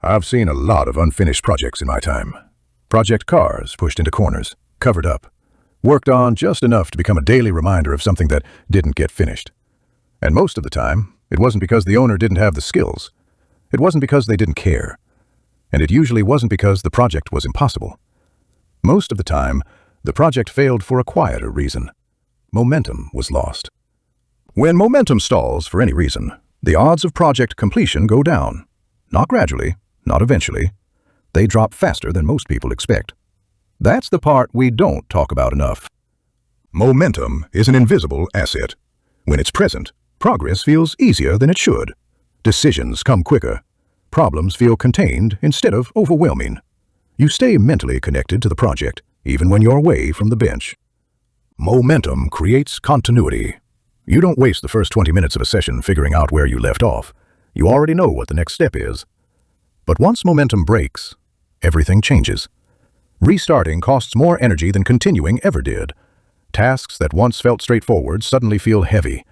I've seen a lot of unfinished projects in my time. Project cars pushed into corners, covered up, worked on just enough to become a daily reminder of something that didn't get finished. And most of the time, it wasn't because the owner didn't have the skills. It wasn't because they didn't care. And it usually wasn't because the project was impossible. Most of the time, the project failed for a quieter reason. Momentum was lost. When momentum stalls for any reason, the odds of project completion go down. Not gradually, not eventually. They drop faster than most people expect. That's the part we don't talk about enough. Momentum is an invisible asset. When it's present, progress feels easier than it should. Decisions come quicker. Problems feel contained instead of overwhelming. You stay mentally connected to the project, even when you're away from the bench. Momentum creates continuity. You don't waste the first 20 minutes of a session figuring out where you left off. You already know what the next step is. But once momentum breaks, everything changes. Restarting costs more energy than continuing ever did. Tasks that once felt straightforward suddenly feel heavy.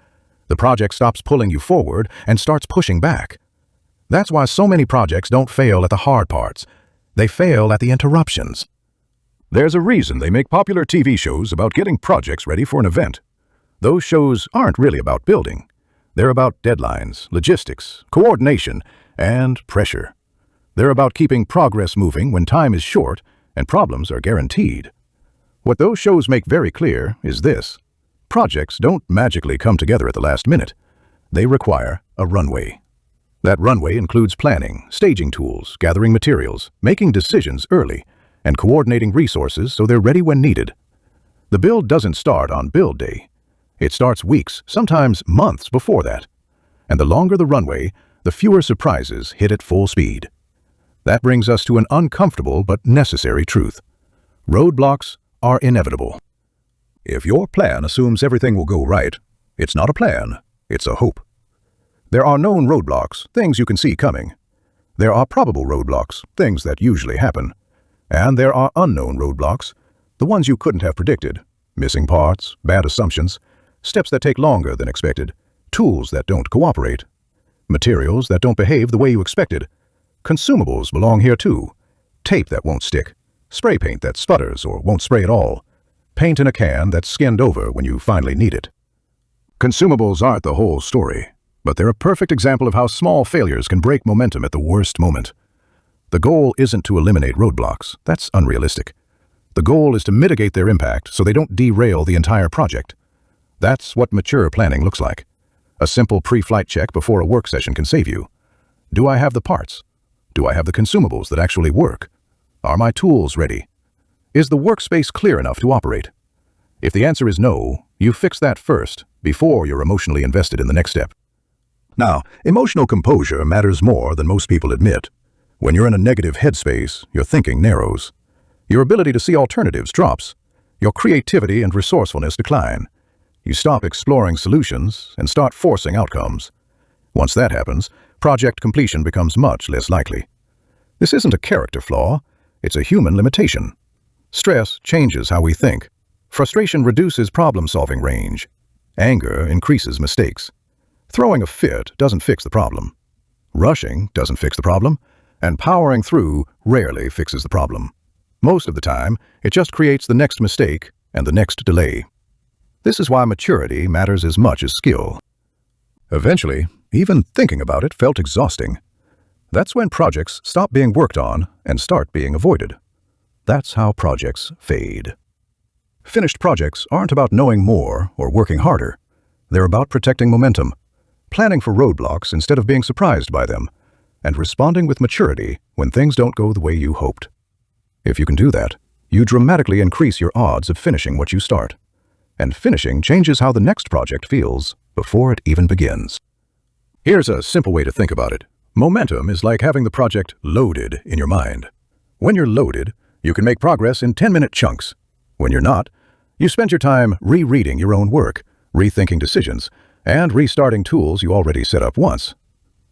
The project stops pulling you forward and starts pushing back. That's why so many projects don't fail at the hard parts. They fail at the interruptions. There's a reason they make popular TV shows about getting projects ready for an event. Those shows aren't really about building. They're about deadlines, logistics, coordination, and pressure. They're about keeping progress moving when time is short and problems are guaranteed. What those shows make very clear is this: projects don't magically come together at the last minute. They require a runway. That runway includes planning, staging tools, gathering materials, making decisions early, and coordinating resources so they're ready when needed. The build doesn't start on build day. It starts weeks, sometimes months before that. And the longer the runway, the fewer surprises hit at full speed. That brings us to an uncomfortable but necessary truth. Roadblocks are inevitable. If your plan assumes everything will go right, it's not a plan, it's a hope. There are known roadblocks, things you can see coming. There are probable roadblocks, things that usually happen. And there are unknown roadblocks, the ones you couldn't have predicted. Missing parts, bad assumptions, steps that take longer than expected, tools that don't cooperate, materials that don't behave the way you expected. Consumables belong here too. Tape that won't stick, spray paint that sputters or won't spray at all, paint in a can that's skinned over when you finally need it. Consumables aren't the whole story, but they're a perfect example of how small failures can break momentum at the worst moment. The goal isn't to eliminate roadblocks. That's unrealistic. The goal is to mitigate their impact so they don't derail the entire project. That's what mature planning looks like. A simple pre-flight check before a work session can save you. Do I have the parts? Do I have the consumables that actually work? Are my tools ready? Is the workspace clear enough to operate? If the answer is no, you fix that first, before you're emotionally invested in the next step. Now, emotional composure matters more than most people admit. When you're in a negative headspace, your thinking narrows. Your ability to see alternatives drops. Your creativity and resourcefulness decline. You stop exploring solutions and start forcing outcomes. Once that happens, project completion becomes much less likely. This isn't a character flaw, it's a human limitation. Stress changes how we think. Frustration reduces problem-solving range. Anger increases mistakes. Throwing a fit doesn't fix the problem. Rushing doesn't fix the problem, and powering through rarely fixes the problem. Most of the time, it just creates the next mistake and the next delay. This is why maturity matters as much as skill. Eventually, even thinking about it felt exhausting. That's when projects stop being worked on and start being avoided. That's how projects fade. Finished projects aren't about knowing more or working harder. They're about protecting momentum, planning for roadblocks instead of being surprised by them, and responding with maturity when things don't go the way you hoped. If you can do that, you dramatically increase your odds of finishing what you start. And finishing changes how the next project feels before it even begins. Here's a simple way to think about it. Momentum is like having the project loaded in your mind. When you're loaded, you can make progress in 10-minute chunks. When you're not, you spend your time rereading your own work, rethinking decisions, and restarting tools you already set up once.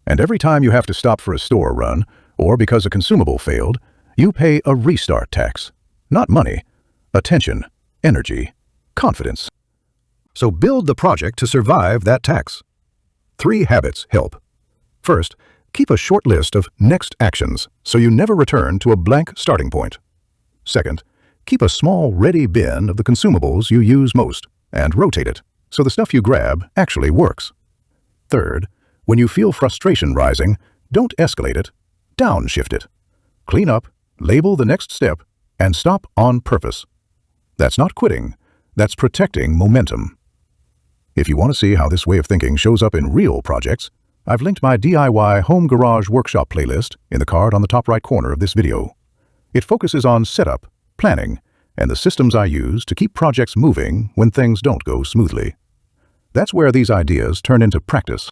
And every time you have to stop for a store run, or because a consumable failed, you pay a restart tax. Not money, attention, energy, confidence. So build the project to survive that tax. 3 habits help. First, Keep a short list of next actions so you never return to a blank starting point. Second, keep a small ready bin of the consumables you use most and rotate it so the stuff you grab actually works. Third, when you feel frustration rising, don't escalate it, downshift it. Clean up, label the next step, and stop on purpose. That's not quitting, that's protecting momentum. If you want to see how this way of thinking shows up in real projects, I've linked my DIY Home Garage Workshop playlist in the card on the top right corner of this video. It focuses on setup, planning, and the systems I use to keep projects moving when things don't go smoothly. That's where these ideas turn into practice.